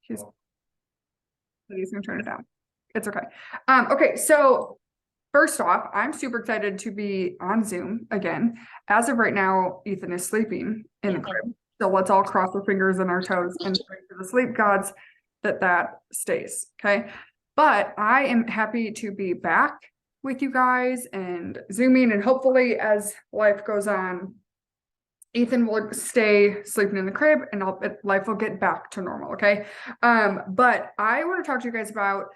he's gonna turn it down. It's okay. Okay, so first off, I'm super excited to be on Zoom again. As of right now, Ethan is sleeping in the crib. So let's all cross our fingers and our toes and pray for the sleep gods that stays. Okay. But I am happy to be back with you guys and Zooming, and hopefully as life goes on, Ethan will stay sleeping in the crib and life will get back to normal. Okay. But I want to talk to you guys about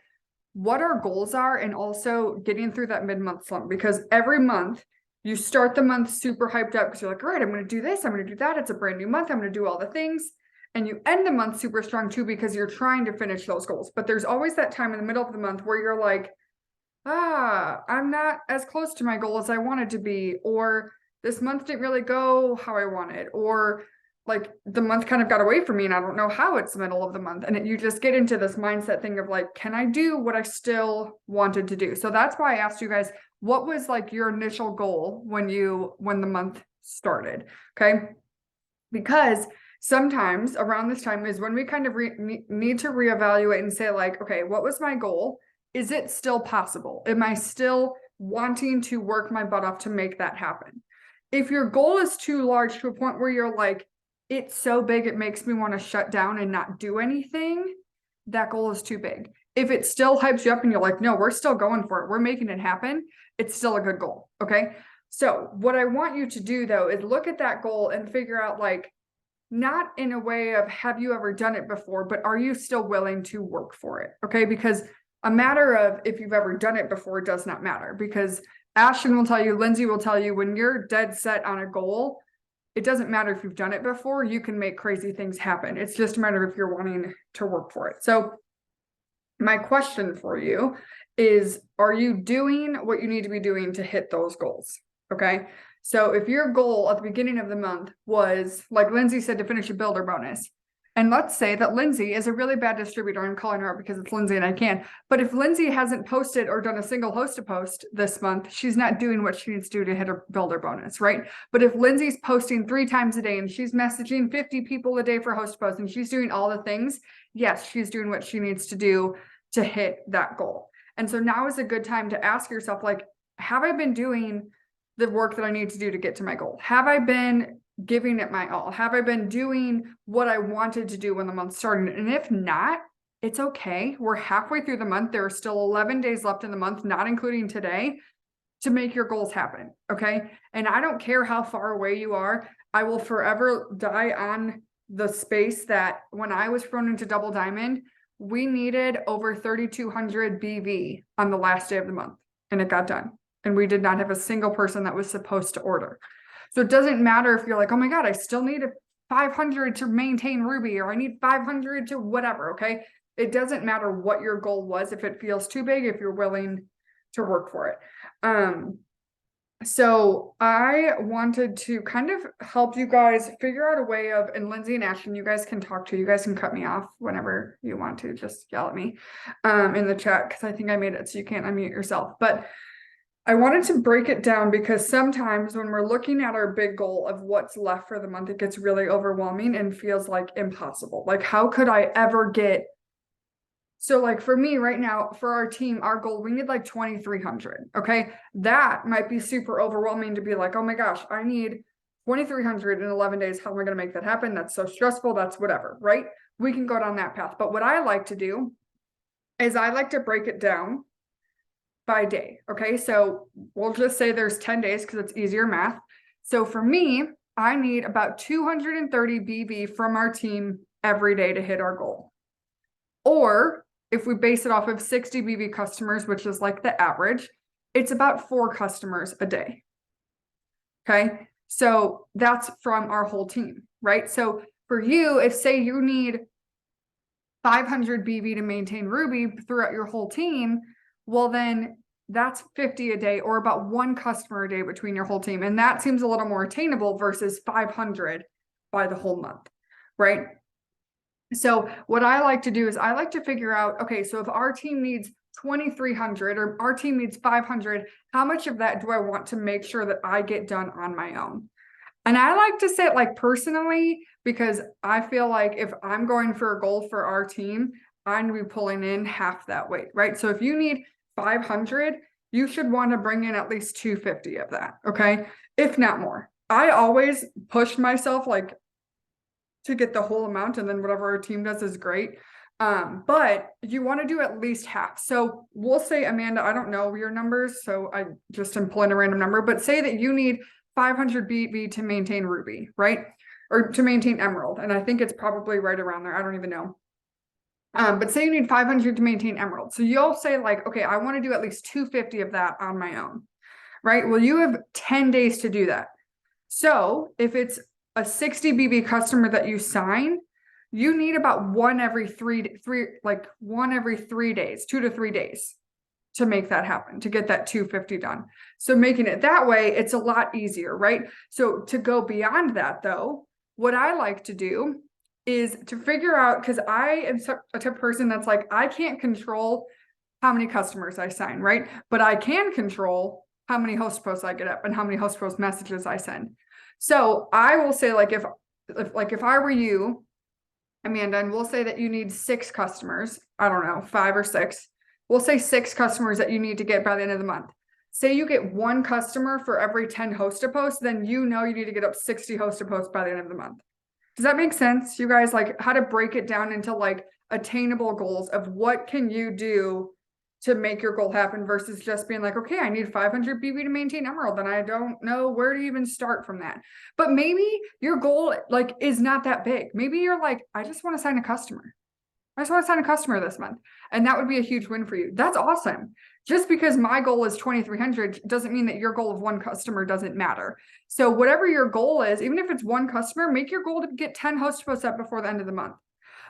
what our goals are and also getting through that mid-month slump, because every month you start the month super hyped up because you're like, all right, I'm going to do this, I'm going to do that, it's a brand new month, I'm going to do all the things, and you end the month super strong too because you're trying to finish those goals. But there's always that time in the middle of the month where you're like, I'm not as close to my goal as I wanted to be, or this month didn't really go how I wanted, or like the month kind of got away from me and I don't know how it's the middle of the month. And you just get into this mindset thing of like, can I do what I still wanted to do? So that's why I asked you guys, what was like your initial goal when the month started? Okay. Because sometimes around this time is when we kind of need to reevaluate and say like, okay, what was my goal? Is it still possible? Am I still wanting to work my butt off to make that happen? If your goal is too large to a point where you're like, it's so big, it makes me want to shut down and not do anything, that goal is too big. If it still hypes you up and you're like, no, we're still going for it, we're making it happen, it's still a good goal. Okay. So what I want you to do though, is look at that goal and figure out like, not in a way of, have you ever done it before, but are you still willing to work for it? Okay. Because a matter of if you've ever done it before does not matter, because Ashton will tell you, Lindsay will tell you, when you're dead set on a goal, it doesn't matter if you've done it before, you can make crazy things happen. It's just a matter of if you're wanting to work for it. So my question for you is, are you doing what you need to be doing to hit those goals? Okay. So if your goal at the beginning of the month was, like Lindsay said, to finish a builder bonus, and let's say that Lindsay is a really bad distributor. I'm calling her out because it's Lindsay and I can. But if Lindsay hasn't posted or done a single host to post this month, she's not doing what she needs to do to hit her builder bonus, right? But if Lindsay's posting 3 times a day and she's messaging 50 people a day for host posts and she's doing all the things, yes, she's doing what she needs to do to hit that goal. And so now is a good time to ask yourself, like, have I been doing the work that I need to do to get to my goal? Have I been giving it my all? Have I been doing what I wanted to do when the month started? And if not, it's okay. We're halfway through the month. There are still 11 days left in the month, not including today, to make your goals happen. Okay. And I don't care how far away you are. I will forever die on the space that when I was thrown into Double Diamond, we needed over 3,200 BV on the last day of the month, and it got done. And we did not have a single person that was supposed to order. So it doesn't matter if you're like, oh my God, I still need 500 to maintain Ruby, or I need 500 to whatever. Okay. It doesn't matter what your goal was. If it feels too big, if you're willing to work for it. So I wanted to kind of help you guys figure out a way of, and Lindsay and Ashton, you guys can talk to, you guys can cut me off whenever you want to, just yell at me in the chat, because I think I made it so you can't unmute yourself. But I wanted to break it down because sometimes when we're looking at our big goal of what's left for the month, it gets really overwhelming and feels like impossible. Like, how could I ever get? So like for me right now, for our team, our goal, we need like 2,300. Okay. That might be super overwhelming to be like, oh my gosh, I need 2,300 in 11 days. How am I going to make that happen? That's so stressful. That's whatever, right? We can go down that path. But what I like to do is I like to break it down by day. Okay. So we'll just say there's 10 days because it's easier math. So for me, I need about 230 BV from our team every day to hit our goal. Or if we base it off of 60 BV customers, which is like the average, it's about 4 customers a day. Okay. So that's from our whole team, right? So for you, if say you need 500 BV to maintain Ruby throughout your whole team, well, then that's 50 a day, or about 1 customer a day between your whole team. And that seems a little more attainable versus 500 by the whole month, right? So what I like to do is I like to figure out, okay, so if our team needs 2,300 or our team needs 500, how much of that do I want to make sure that I get done on my own? And I like to say it like personally, because I feel like if I'm going for a goal for our team, I'm going to be pulling in half that weight, right? So if you need 500, you should want to bring in at least 250 of that, okay? If not more. I always push myself like to get the whole amount, and then whatever our team does is great. But you want to do at least half. So we'll say, Amanda, I don't know your numbers, so I just am pulling a random number, but say that you need 500 BV to maintain Ruby, right? Or to maintain Emerald. And I think it's probably right around there. I don't even know. But say you need 500 to maintain Emerald. So you'll say like, okay, I want to do at least 250 of that on my own, right? Well, you have 10 days to do that. So if it's a 60 BB customer that you sign, you need about one every 3 days, 2 to 3 days to make that happen, to get that 250 done. So making it that way, it's a lot easier, right? So to go beyond that though, what I like to do is to figure out, because I am a type of person that's like, I can't control how many customers I sign, right? But I can control how many host posts I get up and how many host post messages I send. So I will say like, if I were you, Amanda, and we'll say that you need 6 customers, I don't know, 5 or 6. We'll say 6 customers that you need to get by the end of the month. Say you get 1 customer for every 10 host posts, then you know you need to get up 60 host posts by the end of the month. Does that make sense? You guys, like how to break it down into like attainable goals of what can you do to make your goal happen versus just being like, okay, I need 500 BB to maintain Emerald, and I don't know where to even start from that. But maybe your goal like is not that big. Maybe you're like, I just want to sign a customer. I just want to sign a customer this month. And that would be a huge win for you. That's awesome. Just because my goal is 2,300 doesn't mean that your goal of 1 customer doesn't matter. So whatever your goal is, even if it's 1 customer, make your goal to get 10 host posts up before the end of the month.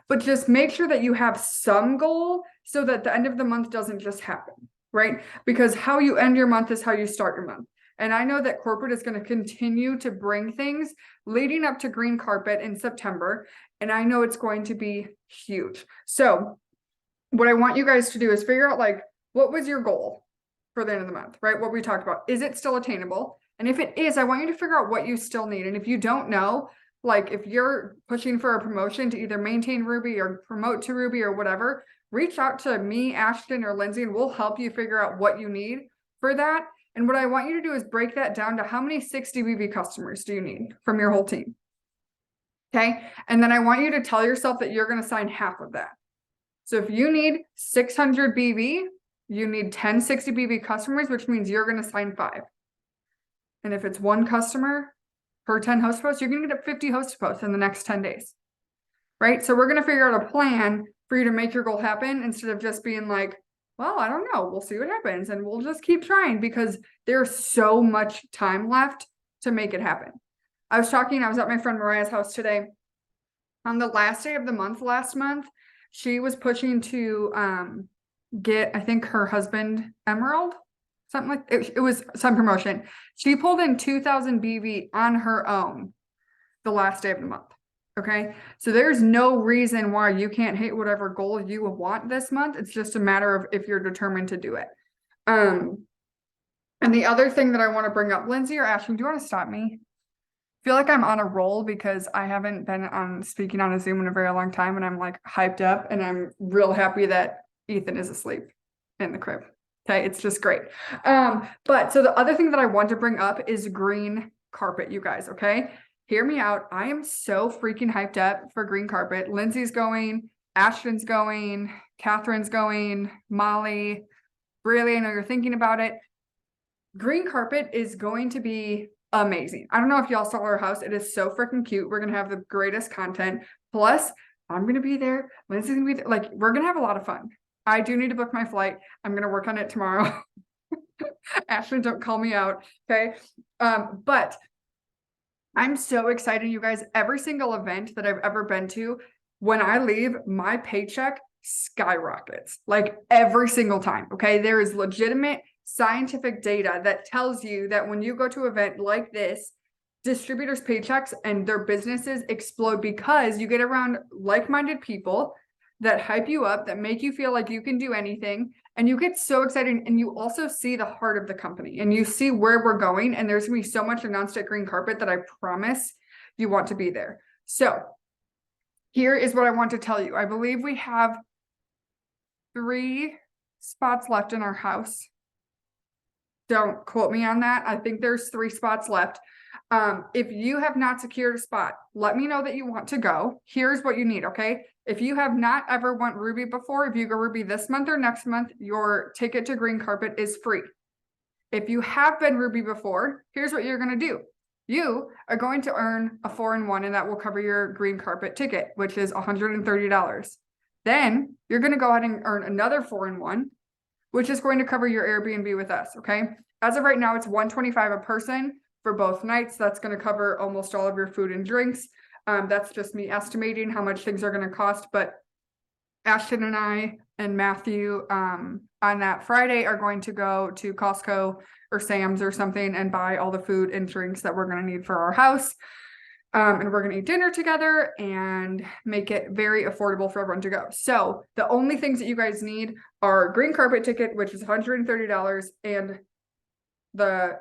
But just make sure that you have some goal so that the end of the month doesn't just happen, right? Because how you end your month is how you start your month. And I know that corporate is going to continue to bring things leading up to green carpet in September. And I know it's going to be huge. So what I want you guys to do is figure out like, what was your goal for the end of the month, right? What we talked about. Is it still attainable? And if it is, I want you to figure out what you still need. And if you don't know, like if you're pushing for a promotion to either maintain Ruby or promote to Ruby or whatever, reach out to me, Ashton, or Lindsay, and we'll help you figure out what you need for that. And what I want you to do is break that down to how many 60 BB customers do you need from your whole team? Okay. And then I want you to tell yourself that you're going to sign half of that. So if you need 600 BB, you need 10 60 BB customers, which means you're going to sign 5. And if it's 1 customer per 10 host posts, you're going to get up 50 host posts in the next 10 days, right? So we're going to figure out a plan for you to make your goal happen instead of just being like, well, I don't know, we'll see what happens. And we'll just keep trying because there's so much time left to make it happen. I was at my friend Mariah's house today. On the last day of the month, last month, she was pushing to get, I think, her husband Emerald, something like it was some promotion. She pulled in 2,000 BV on her own the last day of the month. Okay. So there's no reason why you can't hit whatever goal you want this month. It's just a matter of if you're determined to do it. And the other thing that I want to bring up, Lindsay or Ashton, do you want to stop me? I feel like I'm on a roll because I haven't been on speaking on a Zoom in a very long time, and I'm like hyped up, and I'm real happy that Ethan is asleep in the crib. Okay, it's just great. But so the other thing that I want to bring up is green carpet, you guys. Okay, hear me out. I am so freaking hyped up for green carpet. Lindsay's going, Ashton's going, Catherine's going, Molly, really, I know you're thinking about it. Green carpet is going to be amazing. I don't know if y'all saw our house. It is so freaking cute. We're going to have the greatest content. Plus, I'm going to be there. Lindsay's going to be there. Like, we're going to have a lot of fun. I do need to book my flight. I'm going to work on it tomorrow. Ashley, don't call me out. Okay. But I'm so excited, you guys. Every single event that I've ever been to, when I leave, my paycheck skyrockets, like every single time. Okay. There is legitimate scientific data that tells you that when you go to an event like this, distributors' paychecks and their businesses explode because you get around like-minded people that hype you up, that make you feel like you can do anything, and you get so excited, and you also see the heart of the company, and you see where we're going, and there's gonna be so much announced at Green Carpet that I promise you want to be there. So here is what I want to tell you. I believe we have 3 spots left in our house. Don't quote me on that. I think there's 3 spots left. If you have not secured a spot, let me know that you want to go. Here's what you need, okay? If you have not ever went Ruby before, if you go Ruby this month or next month, your ticket to Green Carpet is free. If you have been Ruby before, here's what you're going to do. You are going to earn a 4-in-1, and that will cover your Green Carpet ticket, which is $130. Then you're going to go ahead and earn another 4-in-1, which is going to cover your Airbnb with us, okay? As of right now, it's $125 a person for both nights. That's going to cover almost all of your food and drinks. That's just me estimating how much things are going to cost, but Ashton and I and Matthew on that Friday are going to go to Costco or Sam's or something and buy all the food and drinks that we're going to need for our house. And we're going to eat dinner together and make it very affordable for everyone to go. So the only things that you guys need are Green Carpet ticket, which is $130, and the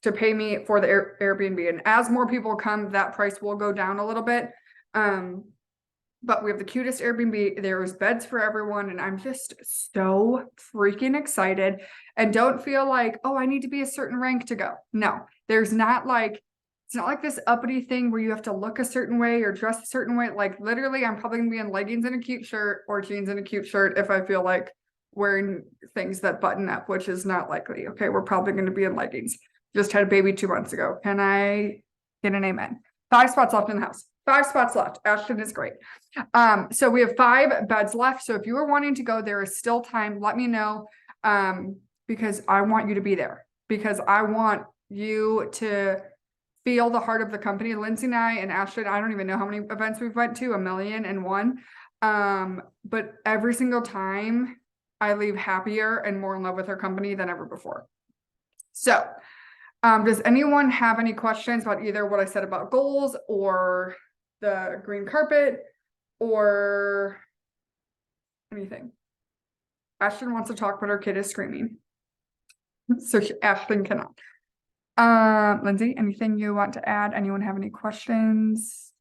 to pay me for the Airbnb. And as more people come, that price will go down a little bit. But we have the cutest Airbnb. There's beds for everyone. And I'm just so freaking excited. And don't feel like, oh, I need to be a certain rank to go. No, there's not like, it's not like this uppity thing where you have to look a certain way or dress a certain way. Like literally, I'm probably gonna be in leggings and a cute shirt or jeans and a cute shirt if I feel like wearing things that button up, which is not likely. Okay, we're probably going to be in leggings. Just had a baby 2 months ago. Can I get an amen? 5 spots left in the house. 5 spots left. Ashton is great. So we have 5 beds left. So if you are wanting to go, there is still time. Let me know. Because I want you to be there. Because I want you to feel the heart of the company. Lindsay and I and Ashton, I don't even know how many events we've went to, 1,000,001. But every single time I leave happier and more in love with her company than ever before. So, does anyone have any questions about either what I said about goals or the Green Carpet or anything? Ashton wants to talk, but her kid is screaming. So Ashton cannot. Lindsay, anything you want to add? Anyone have any questions?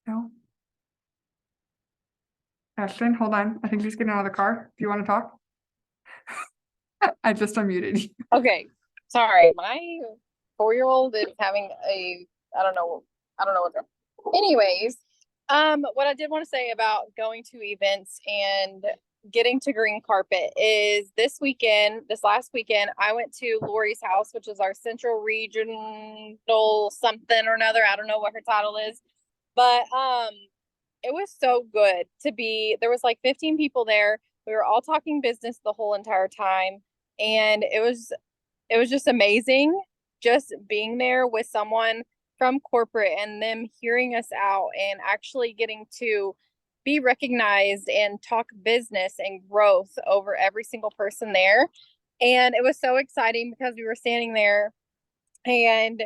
No? Ashton, hold on. I think she's getting out of the car. Do you want to talk? I just unmuted you. Okay, sorry. My 4-year-old is having I don't know what they're. Anyways, what I did want to say about going to events and getting to Green Carpet is this last weekend, I went to Lori's house, which is our Central Regional something or another. I don't know what her title is, but it was so good to be. There was like 15 people there. We were all talking business the whole entire time, and it was just amazing just being there with someone from corporate and them hearing us out and actually getting to be recognized and talk business and growth over every single person there. And it was so exciting because we were standing there and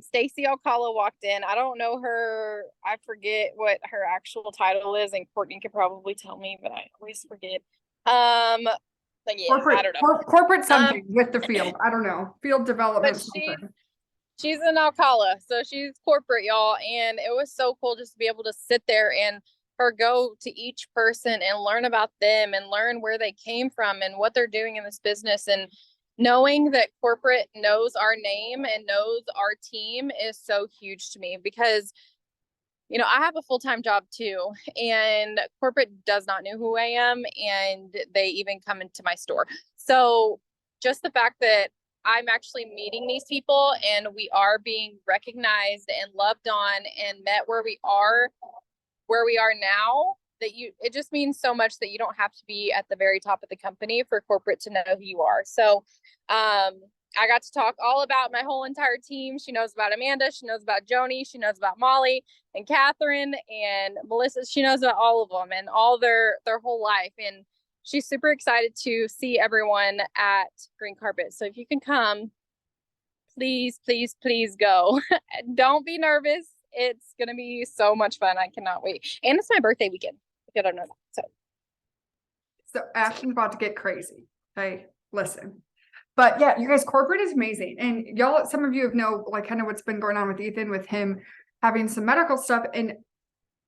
Stacy Alcala walked in. I don't know her. I forget what her actual title is, and Courtney could probably tell me, but I always forget. But yeah, I don't know. Corporate something with the field. I don't know. Field development. But she's an Alcala, so she's corporate, y'all. And it was so cool just to be able to sit there and her go to each person and learn about them and learn where they came from and what they're doing in this business. And knowing that corporate knows our name and knows our team is so huge to me because, you know, I have a full-time job too, and corporate does not know who I am, and they even come into my store. So just the fact that I'm actually meeting these people and we are being recognized and loved on and met where we are now, it just means so much that you don't have to be at the very top of the company for corporate to know who you are. So I got to talk all about my whole entire team. She knows about Amanda, she knows about Joni, she knows about Molly and Catherine and Melissa. She knows about all of them and all their whole life. And she's super excited to see everyone at Green Carpet. So if you can come, please, please, please go. Don't be nervous. It's going to be so much fun. I cannot wait. And it's my birthday weekend, if you don't know that. So Ashton's about to get crazy. Hey, listen. But yeah, you guys, corporate is amazing. And y'all, some of you have know like kind of what's been going on with Ethan, with him having some medical stuff. And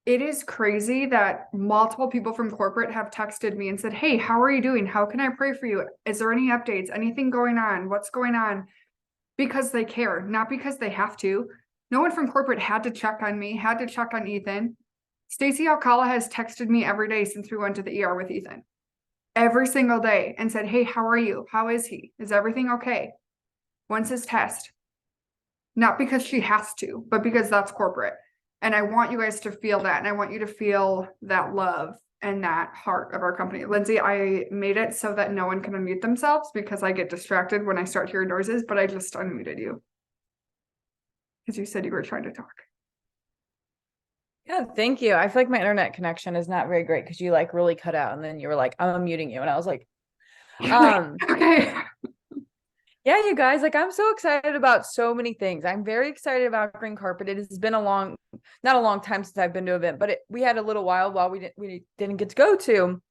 it is crazy that multiple people from corporate have texted me and said, hey, how are you doing? How can I pray for you? Is there any updates? Anything going on? What's going on? Because they care, not because they have to. No one from corporate had to check on me, had to check on Ethan. Stacey Alcala has texted me every day since we went to the ER with Ethan. Every single day and said, hey, how are you? How is he? Is everything okay? When's his test? Not because she has to, but because that's corporate. And I want you guys to feel that. And I want you to feel that love and that heart of our company. Lindsay, I made it so that no one can unmute themselves because I get distracted when I start hearing noises, but I just unmuted you. Because you said you were trying to talk. Yeah, thank you. I feel like my internet connection is not very great because you like really cut out and then you were like, I'm muting you. And I was like, okay. Yeah, you guys, like I'm so excited about so many things. I'm very excited about Green Carpet. It has been not a long time since I've been to an event, but we had a little while we didn't get to go to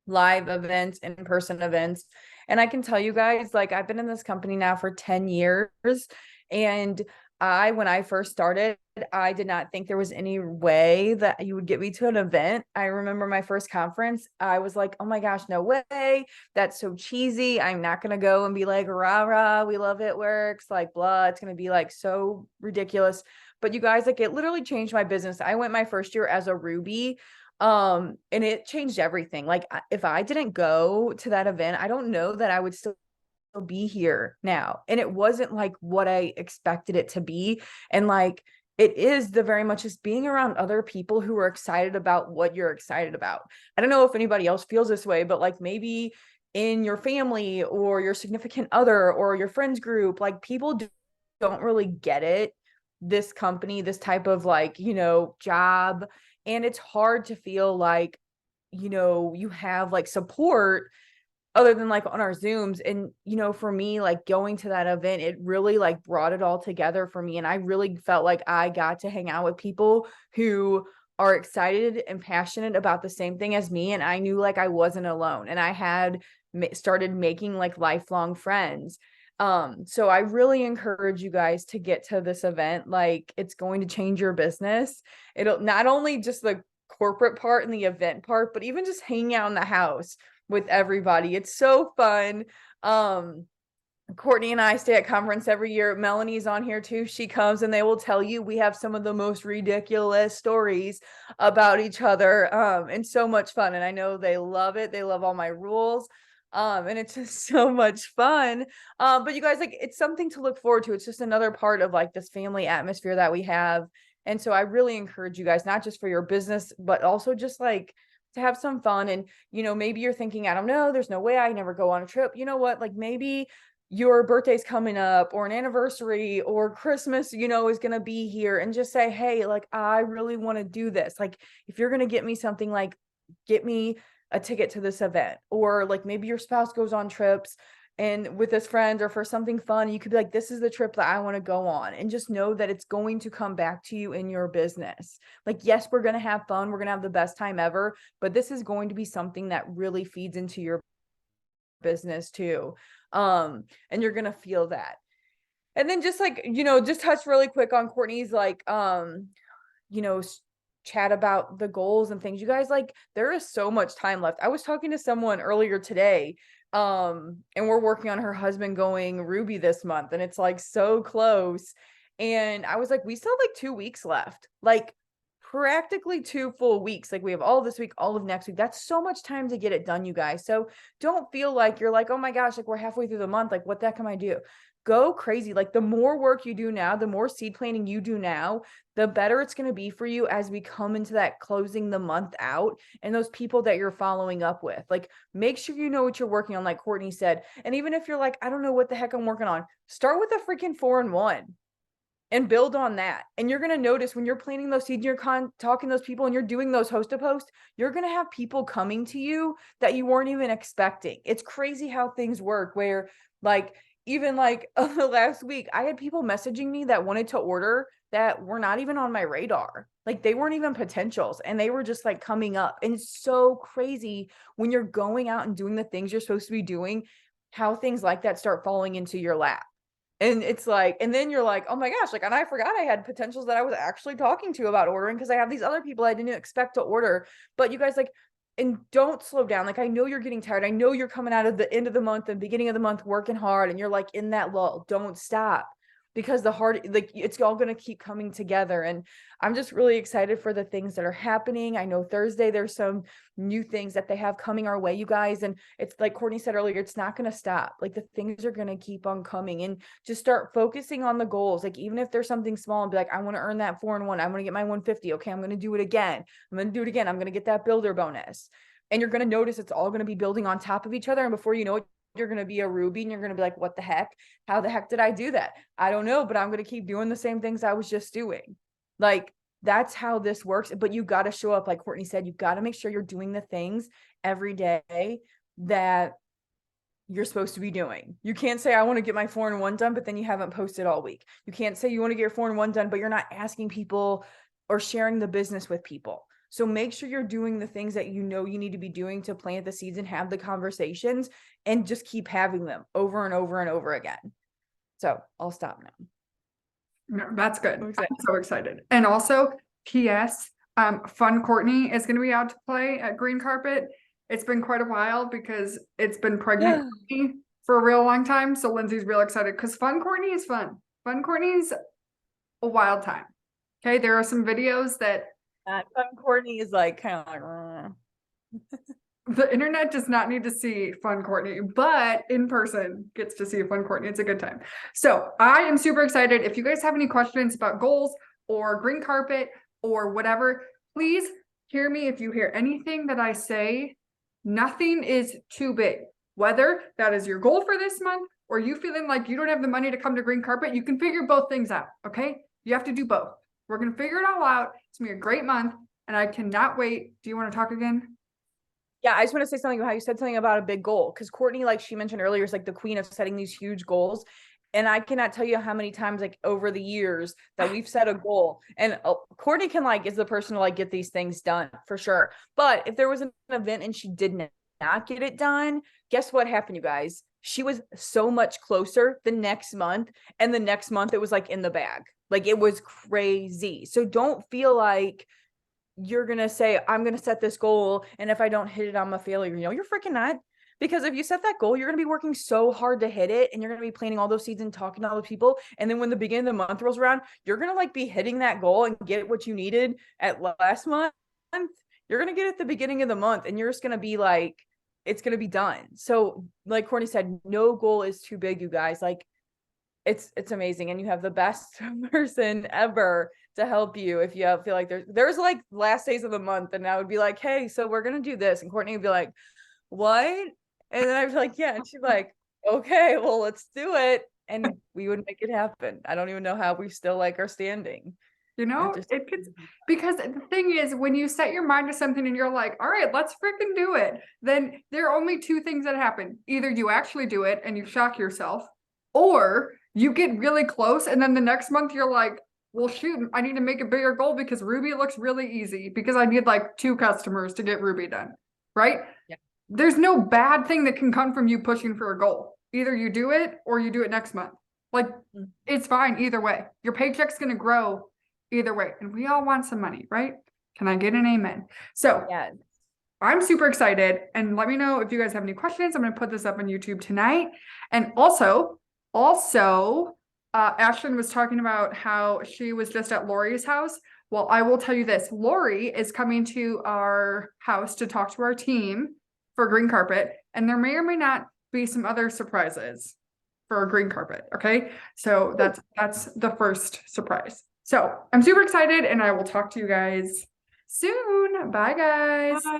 live events, in-person events. And I can tell you guys, like I've been in this company now for 10 years. And when I first started, I did not think there was any way that you would get me to an event. I remember my first conference, I was like, oh my gosh, no way. That's so cheesy. I'm not going to go and be like, rah, rah, we love it works, like blah. It's going to be like so ridiculous. But you guys, like it literally changed my business. I went my first year as a Ruby. And it changed everything. Like if I didn't go to that event, I don't know that I would still be here now. And it wasn't like what I expected it to be. And like it is the very much just being around other people who are excited about what you're excited about. I don't know if anybody else feels this way, but like maybe in your family or your significant other or your friends group, like people don't really get it, this company, this type of like, job. And it's hard to feel like, you have like support other than like on our Zooms. And, for me, like going to that event, it really like brought it all together for me. And I really felt like I got to hang out with people who are excited and passionate about the same thing as me. And I knew like I wasn't alone, and I had started making like lifelong friends. So I really encourage you guys to get to this event. Like it's going to change your business. It'll not only just the corporate part and the event part, but even just hanging out in the house with everybody. It's so fun. Courtney and I stay at conference every year. Melanie's on here too. She comes and they will tell you we have some of the most ridiculous stories about each other. And so much fun. And I know they love it. They love all my rules. And it's just so much fun. But you guys, like, it's something to look forward to. It's just another part of like this family atmosphere that we have. And so I really encourage you guys, not just for your business, but also just like to have some fun. And, maybe you're thinking, I don't know, there's no way I never go on a trip. You know what? Like maybe your birthday's coming up or an anniversary or Christmas, is going to be here, and just say, hey, like, I really want to do this. Like if you're going to get me something, like get me a ticket to this event, or like maybe your spouse goes on trips and with his friends or for something fun, you could be like, this is the trip that I want to go on, and just know that it's going to come back to you in your business. Like, yes, we're going to have fun. We're going to have the best time ever, but this is going to be something that really feeds into your business too. And you're going to feel that. And then just like, just touch really quick on Courtney's like, chat about the goals and things. You guys, like, there is so much time left. I was talking to someone earlier today, and we're working on her husband going Ruby this month, and it's like so close. And I was like, we still have like 2 weeks left, like practically 2 full weeks. Like we have all this week, all of next week. That's so much time to get it done, you guys. So don't feel like you're like, oh my gosh, like we're halfway through the month. Like what the heck am I do? Go crazy. Like the more work you do now, the more seed planning you do now, the better it's going to be for you as we come into that closing the month out, and those people that you're following up with. Like make sure you know what you're working on, like Courtney said. And even if you're like, I don't know what the heck I'm working on, start with a freaking 4-in-1 and build on that. And you're going to notice when you're planting those seeds, you're talking to those people and you're doing those host to post, you're going to have people coming to you that you weren't even expecting. It's crazy how things work, where like, even like last week, I had people messaging me that wanted to order that were not even on my radar. Like they weren't even potentials, and they were just like coming up. And it's so crazy when you're going out and doing the things you're supposed to be doing, how things like that start falling into your lap. And it's like, and then you're like, oh my gosh, like, and I forgot I had potentials that I was actually talking to about ordering because I have these other people I didn't expect to order. But you guys, like, and don't slow down. Like, I know you're getting tired. I know you're coming out of the end of the month and beginning of the month working hard, and you're like in that lull. Don't stop, because the hard, like, it's all going to keep coming together. And I'm just really excited for the things that are happening. I know Thursday there's some new things that they have coming our way, you guys. And it's like Courtney said earlier, it's not going to stop. Like, the things are going to keep on coming, and just start focusing on the goals. Like, even if there's something small, and be like, I want to earn that 4-in-1. I want to get my 150. Okay, I'm going to do it again. I'm going to do it again. I'm going to get that builder bonus. And you're going to notice it's all going to be building on top of each other. And before you know it, you're going to be a Ruby, and you're going to be like, what the heck? How the heck did I do that? I don't know, but I'm going to keep doing the same things I was just doing. Like, that's how this works. But you got to show up. Like Courtney said, you got to make sure you're doing the things every day that you're supposed to be doing. You can't say, I want to get my 4-in-1 done, but then you haven't posted all week. You can't say you want to get your 4-in-1 done, but you're not asking people or sharing the business with people. So make sure you're doing the things that you know you need to be doing to plant the seeds and have the conversations, and just keep having them over and over and over again. So I'll stop now. No, that's good. I'm I'm excited. so excited. And also, PS, Fun Courtney is going to be out to play at Green Carpet. It's been quite a while because it's been pregnant with me for a real long time. So Lindsay's real excited because Fun Courtney is fun. Fun Courtney's a wild time. Okay, there are some videos that Fun Courtney is like kind of like, the internet does not need to see Fun Courtney, but in person gets to see Fun Courtney. It's a good time. So I am super excited. If you guys have any questions about goals or Green Carpet or whatever, please hear me. If you hear anything that I say, nothing is too big. Whether that is your goal for this month or you feeling like you don't have the money to come to Green Carpet, you can figure both things out. Okay, you have to do both. We're going to figure it all out. It's going to be a great month, and I cannot wait. Do you want to talk again? yeah, I just want to say something about how you said something about a big goal. Because Courtney, like she mentioned earlier, is like the queen of setting these huge goals. And I cannot tell you how many times, like over the years, that we've set a goal. And Courtney can like is the person to like get these things done for sure. But if there was an event and she did not get it done, guess what happened, you guys? She was so much closer the next month. And the next month it was like in the bag. Like, it was crazy. So don't feel like you're going to say, I'm going to set this goal, and if I don't hit it, I'm a failure. You know, you're freaking not. Because if you set that goal, you're going to be working so hard to hit it, and you're going to be planting all those seeds and talking to all those people. And then when the beginning of the month rolls around, you're going to like be hitting that goal and get what you needed at last month. You're going to get it at the beginning of the month, and you're just going to be like, it's going to be done. So like Courtney said, no goal is too big, you guys. Like, it's amazing, and you have the best person ever to help you if you feel like there's like last days of the month, and I would be like, hey, so we're gonna do this, and Courtney would be like, what? And then I'd be like, yeah, and she's like, okay, well, let's do it, and we would make it happen. I don't even know how we still like are standing. You know, it gets, because the thing is, when you set your mind to something and you're like, all right, let's freaking do it, then there are only two things that happen. Either you actually do it and you shock yourself, or you get really close, and then the next month you're like, well, shoot, I need to make a bigger goal because Ruby looks really easy because I need like 2 customers to get Ruby done, right? Yeah. There's no bad thing that can come from you pushing for a goal. Either you do it or you do it next month. Like, it's fine either way. Your paycheck's going to grow either way. And we all want some money, right? Can I get an amen? So yeah, I'm super excited. And let me know if you guys have any questions. I'm going to put this up on YouTube tonight. And also, Ashlyn was talking about how she was just at Lori's house. Well, I will tell you this. Lori is coming to our house to talk to our team for Green Carpet. And there may or may not be some other surprises for Green Carpet. Okay. So that's the first surprise. So I'm super excited, and I will talk to you guys soon. Bye, guys. Bye.